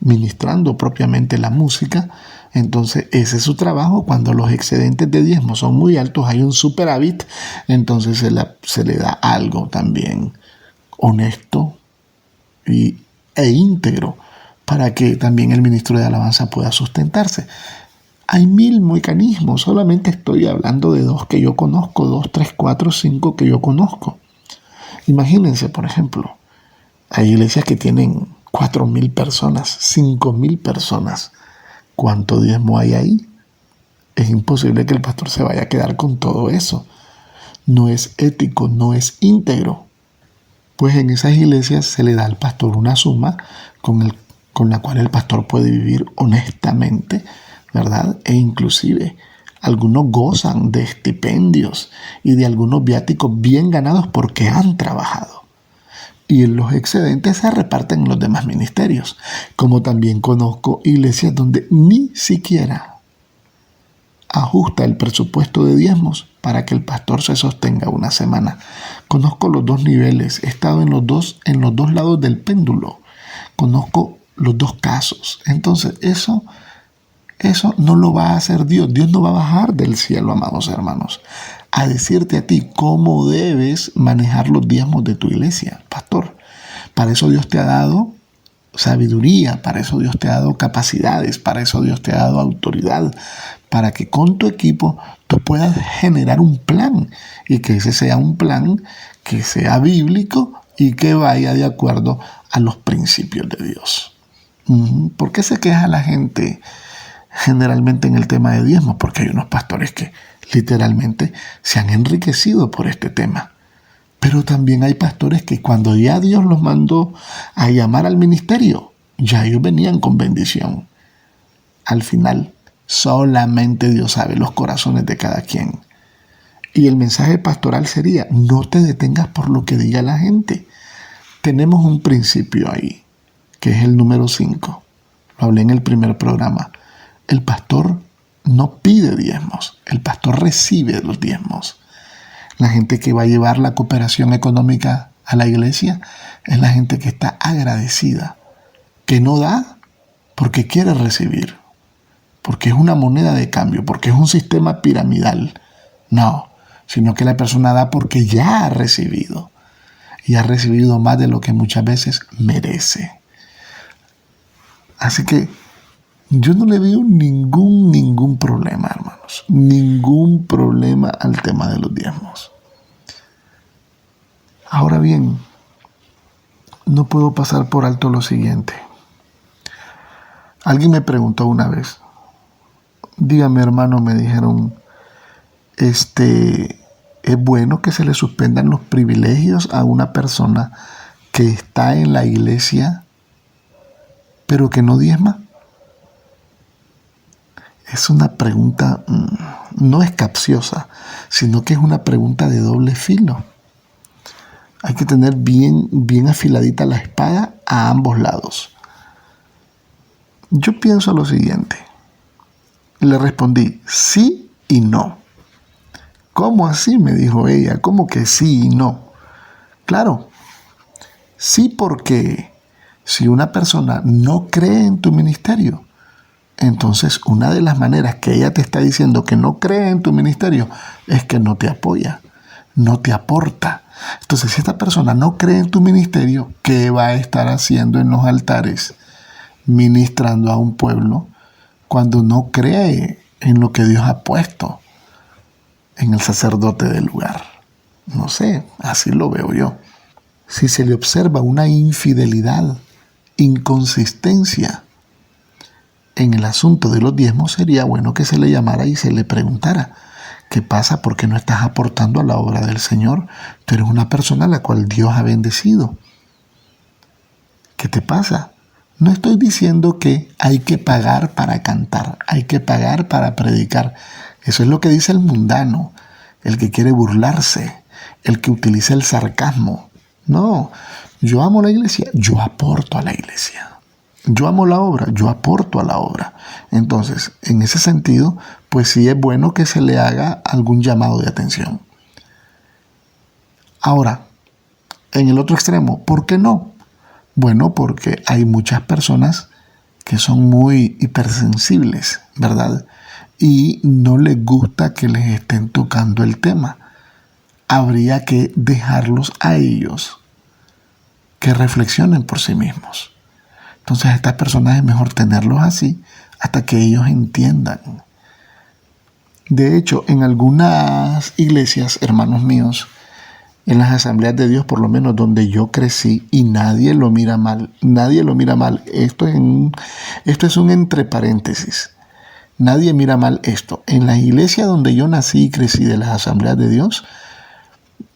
Speaker 2: ministrando propiamente la música. Entonces ese es su trabajo. Cuando los excedentes de diezmo son muy altos, hay un superávit, entonces se le da algo también honesto e íntegro para que también el ministro de alabanza pueda sustentarse. Hay 1000 mecanismos, solamente estoy hablando de 2 que yo conozco, 2, 3, 4, 5 que yo conozco. Imagínense, por ejemplo, hay iglesias que tienen 4,000 personas, 5,000 personas. ¿Cuánto diezmo hay ahí? Es imposible que el pastor se vaya a quedar con todo eso. No es ético, no es íntegro. Pues en esas iglesias se le da al pastor una suma con la cual el pastor puede vivir honestamente, ¿verdad? E inclusive algunos gozan de estipendios y de algunos viáticos bien ganados porque han trabajado. Y los excedentes se reparten en los demás ministerios. Como también conozco iglesias donde ni siquiera ajusta el presupuesto de diezmos para que el pastor se sostenga una semana. Conozco los 2 niveles, he estado en los dos lados del péndulo. Conozco los 2 casos. Entonces eso no lo va a hacer Dios. Dios no va a bajar del cielo, amados hermanos, a decirte a ti cómo debes manejar los diezmos de tu iglesia, pastor. Para eso Dios te ha dado sabiduría, para eso Dios te ha dado capacidades, para eso Dios te ha dado autoridad, para que con tu equipo tú puedas generar un plan y que ese sea un plan que sea bíblico y que vaya de acuerdo a los principios de Dios. ¿Por qué se queja la gente generalmente en el tema de diezmos? Porque hay unos pastores que literalmente se han enriquecido por este tema. Pero también hay pastores que cuando ya Dios los mandó a llamar al ministerio, ya ellos venían con bendición. Al final, solamente Dios sabe los corazones de cada quien. Y el mensaje pastoral sería: no te detengas por lo que diga la gente. Tenemos un principio ahí, que es el número 5. Lo hablé en el primer programa. El pastor no pide diezmos, el pastor recibe los diezmos. La gente que va a llevar la cooperación económica a la iglesia es la gente que está agradecida, que no da porque quiere recibir, porque es una moneda de cambio, porque es un sistema piramidal. No, sino que la persona da porque ya ha recibido, y ha recibido más de lo que muchas veces merece. Así que yo no le veo ningún problema, hermanos. Ningún problema al tema de los diezmos. Ahora bien, no puedo pasar por alto lo siguiente. Alguien me preguntó una vez: dígame, hermano, me dijeron, ¿es bueno que se le suspendan los privilegios a una persona que está en la iglesia pero que no diezma? Es una pregunta, no es capciosa, sino que es una pregunta de doble filo. Hay que tener bien afiladita la espada a ambos lados. Yo pienso lo siguiente. Le respondí sí y no. ¿Cómo así?, me dijo ella. ¿Cómo que sí y no? Claro, sí, porque si una persona no cree en tu ministerio, entonces una de las maneras que ella te está diciendo que no cree en tu ministerio es que no te apoya, no te aporta. Entonces, si esta persona no cree en tu ministerio, ¿qué va a estar haciendo en los altares ministrando a un pueblo cuando no cree en lo que Dios ha puesto en el sacerdote del lugar? No sé, así lo veo yo. Si se le observa una infidelidad, inconsistencia en el asunto de los diezmos, sería bueno que se le llamara y se le preguntara: ¿qué pasa? ¿Por qué no estás aportando a la obra del Señor? Tú eres una persona a la cual Dios ha bendecido. ¿Qué te pasa? No estoy diciendo que hay que pagar para cantar, hay que pagar para predicar. Eso es lo que dice el mundano, el que quiere burlarse, el que utiliza el sarcasmo. No, yo amo la iglesia, yo aporto a la iglesia. Yo amo la obra, yo aporto a la obra. Entonces, en ese sentido, pues sí es bueno que se le haga algún llamado de atención. Ahora, en el otro extremo, ¿por qué no? Bueno, porque hay muchas personas que son muy hipersensibles, ¿verdad? Y no les gusta que les estén tocando el tema. Habría que dejarlos a ellos que reflexionen por sí mismos. Entonces a estas personas es mejor tenerlos así hasta que ellos entiendan. De hecho, en algunas iglesias, hermanos míos, en las asambleas de Dios, por lo menos donde yo crecí, y nadie lo mira mal, Esto es un entre paréntesis. Nadie mira mal esto. En la iglesia donde yo nací y crecí, de las asambleas de Dios,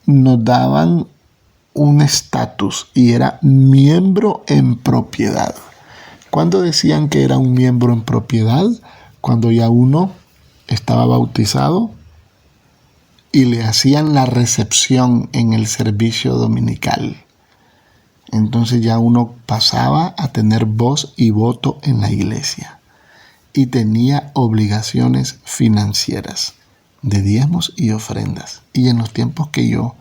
Speaker 2: nos daban un estatus y era miembro en propiedad. ¿Cuándo decían que era un miembro en propiedad? Cuando ya uno estaba bautizado y le hacían la recepción en el servicio dominical. Entonces ya uno pasaba a tener voz y voto en la iglesia y tenía obligaciones financieras de diezmos y ofrendas. Y en los tiempos que yo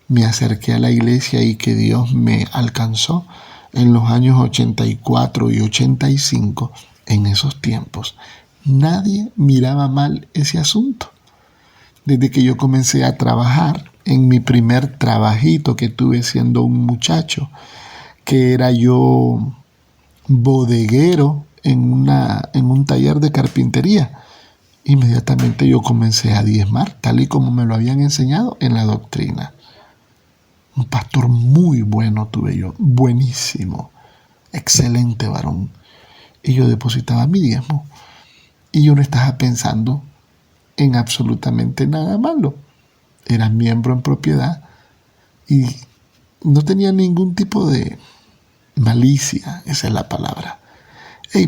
Speaker 2: me acerqué a la iglesia y que Dios me alcanzó, en los años 84 y 85, en esos tiempos, nadie miraba mal ese asunto. Desde que yo comencé a trabajar, en mi primer trabajito que tuve siendo un muchacho, que era yo bodeguero en un taller de carpintería, inmediatamente yo comencé a diezmar, tal y como me lo habían enseñado en la doctrina. Un pastor muy bueno tuve yo, buenísimo, excelente varón. Y yo depositaba mi diezmo y yo no estaba pensando en absolutamente nada malo. Era miembro en propiedad y no tenía ningún tipo de malicia, esa es la palabra.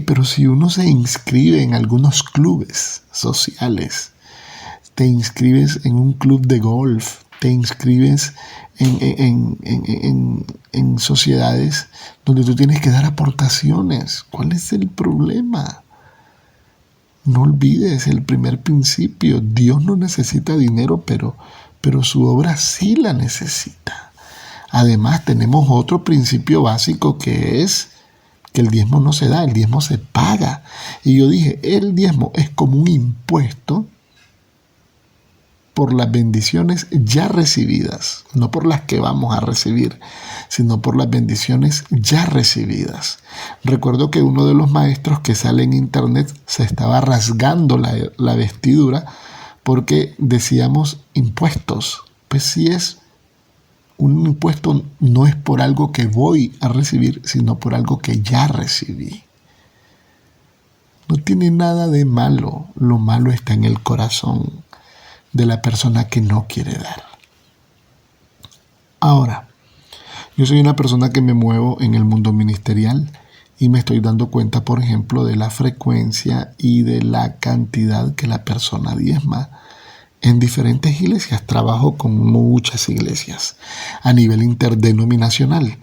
Speaker 2: Pero si uno se inscribe en algunos clubes sociales, te inscribes en un club de golf, te inscribes en sociedades donde tú tienes que dar aportaciones. ¿Cuál es el problema? No olvides el primer principio. Dios no necesita dinero, pero su obra sí la necesita. Además, tenemos otro principio básico que es que el diezmo no se da, el diezmo se paga. Y yo dije, el diezmo es como un impuesto por las bendiciones ya recibidas, no por las que vamos a recibir, sino por las bendiciones ya recibidas. Recuerdo que uno de los maestros que sale en internet se estaba rasgando la vestidura porque decíamos impuestos. Pues si es un impuesto, no es por algo que voy a recibir, sino por algo que ya recibí. No tiene nada de malo, lo malo está en el corazón de la persona que no quiere dar. Ahora, yo soy una persona que me muevo en el mundo ministerial y me estoy dando cuenta, por ejemplo, de la frecuencia y de la cantidad que la persona diezma en diferentes iglesias. Trabajo con muchas iglesias a nivel interdenominacional.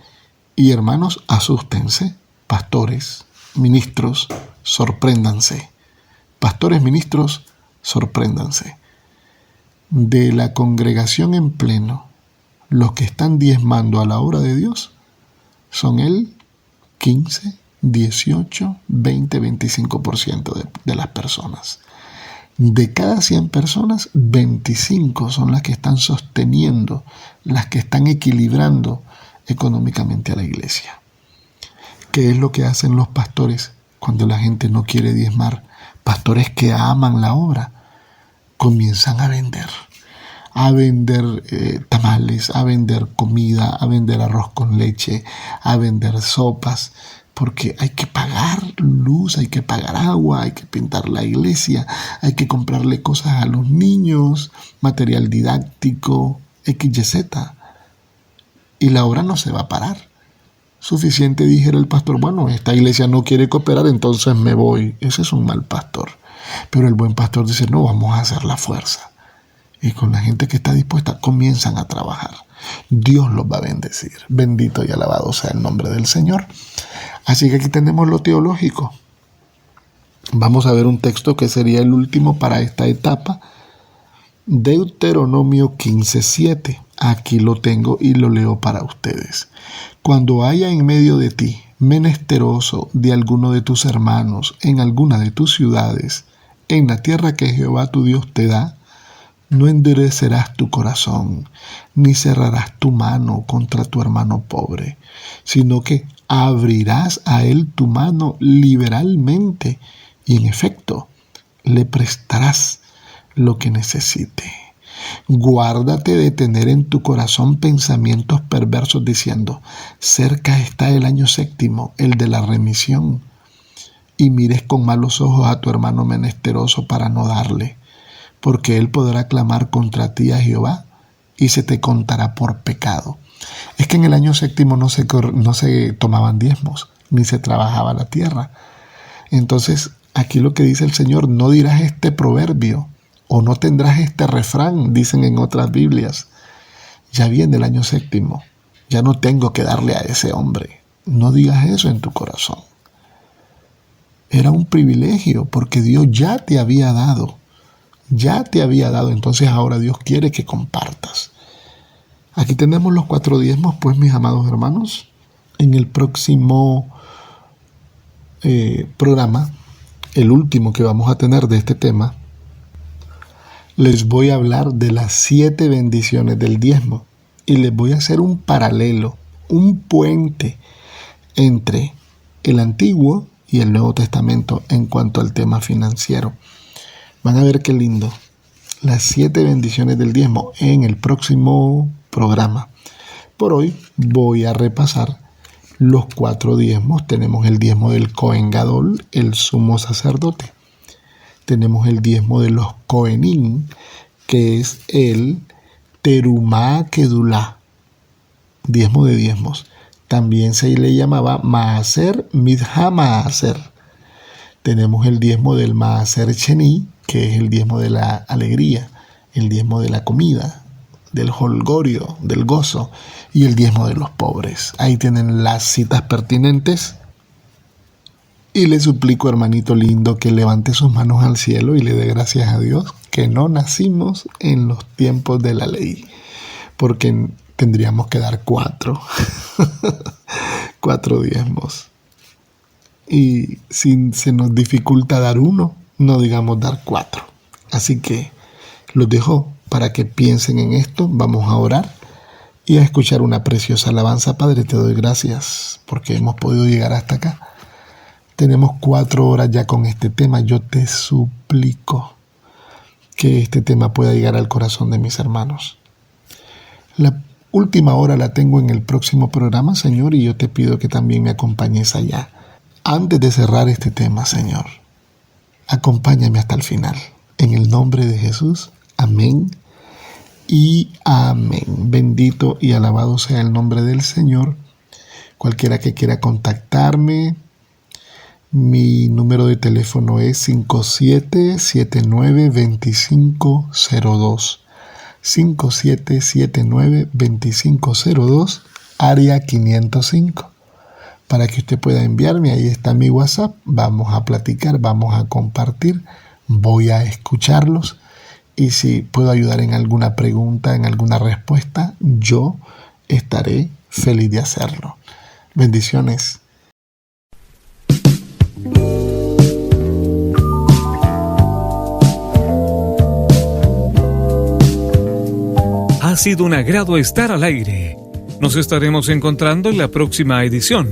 Speaker 2: Y hermanos, asústense, pastores, ministros, sorpréndanse. Pastores, ministros, sorpréndanse. De la congregación en pleno, los que están diezmando a la obra de Dios son el 15, 18, 20, 25% de las personas. De cada 100 personas, 25 son las que están sosteniendo, las que están equilibrando económicamente a la iglesia. ¿Qué es lo que hacen los pastores cuando la gente no quiere diezmar? Pastores que aman la obra comienzan a vender tamales, a vender comida, a vender arroz con leche, a vender sopas, porque hay que pagar luz, hay que pagar agua, hay que pintar la iglesia, hay que comprarle cosas a los niños, material didáctico, XYZ. Y la obra no se va a parar. suficiente dijera el pastor, bueno, esta iglesia no quiere cooperar, entonces me voy. Ese es un mal pastor. Pero el buen pastor dice, no, vamos a hacer la fuerza. Y con la gente que está dispuesta comienzan a trabajar. Dios los va a bendecir. Bendito y alabado sea el nombre del Señor. Así que aquí tenemos lo teológico. Vamos a ver un texto que sería el último para esta etapa. Deuteronomio 15:7. Aquí lo tengo y lo leo para ustedes. Cuando haya en medio de ti menesteroso de alguno de tus hermanos en alguna de tus ciudades, en la tierra que Jehová tu Dios te da, no endurecerás tu corazón, ni cerrarás tu mano contra tu hermano pobre, sino que abrirás a él tu mano liberalmente, y en efecto le prestarás lo que necesite. Guárdate de tener en tu corazón pensamientos perversos diciendo, cerca está el año séptimo, el de la remisión, y mires con malos ojos a tu hermano menesteroso para no darle, porque él podrá clamar contra ti a Jehová y se te contará por pecado. Es que en el año séptimo no se tomaban diezmos, ni se trabajaba la tierra. Entonces, aquí lo que dice el Señor, no dirás este proverbio, o no tendrás este refrán, dicen en otras Biblias. Ya viene el año séptimo, ya no tengo que darle a ese hombre. No digas eso en tu corazón. Era un privilegio porque Dios ya te había dado. Entonces ahora Dios quiere que compartas. Aquí tenemos los 4 diezmos, pues, mis amados hermanos. En el próximo programa, el último que vamos a tener de este tema, les voy a hablar de las 7 bendiciones del diezmo y les voy a hacer un paralelo, un puente entre el Antiguo y el Nuevo Testamento en cuanto al tema financiero. Van a ver qué lindo. Las 7 bendiciones del diezmo en el próximo programa. Por hoy voy a repasar los 4 diezmos. Tenemos el diezmo del Cohen Gadol, el sumo sacerdote. Tenemos el diezmo de los Cohenim, que es el Terumá Kedulá, diezmo de diezmos. También se le llamaba Maaser Midha Maaser. Tenemos el diezmo del Maaser Sheni, que es el diezmo de la alegría, el diezmo de la comida, del holgorio, del gozo, y el diezmo de los pobres. Ahí tienen las citas pertinentes. Y le suplico, hermanito lindo, que levante sus manos al cielo y le dé gracias a Dios que no nacimos en los tiempos de la ley, porque tendríamos que dar 4 diezmos. Y si se nos dificulta dar 1, no digamos dar 4. Así que los dejo para que piensen en esto. Vamos a orar y a escuchar una preciosa alabanza. Padre, te doy gracias porque hemos podido llegar hasta acá. Tenemos 4 horas ya con este tema. Yo te suplico que este tema pueda llegar al corazón de mis hermanos. La última hora la tengo en el próximo programa, Señor, y yo te pido que también me acompañes allá. Antes de cerrar este tema, Señor, acompáñame hasta el final. En el nombre de Jesús, amén y amén. Bendito y alabado sea el nombre del Señor. Cualquiera que quiera contactarme, mi número de teléfono es 5779-2502. 5779-2502, área 505. Para que usted pueda enviarme, ahí está mi WhatsApp. Vamos a platicar, vamos a compartir. Voy a escucharlos. Y si puedo ayudar en alguna pregunta, en alguna respuesta, yo estaré feliz de hacerlo. Bendiciones.
Speaker 3: Ha sido un agrado estar al aire. Nos estaremos encontrando en la próxima edición.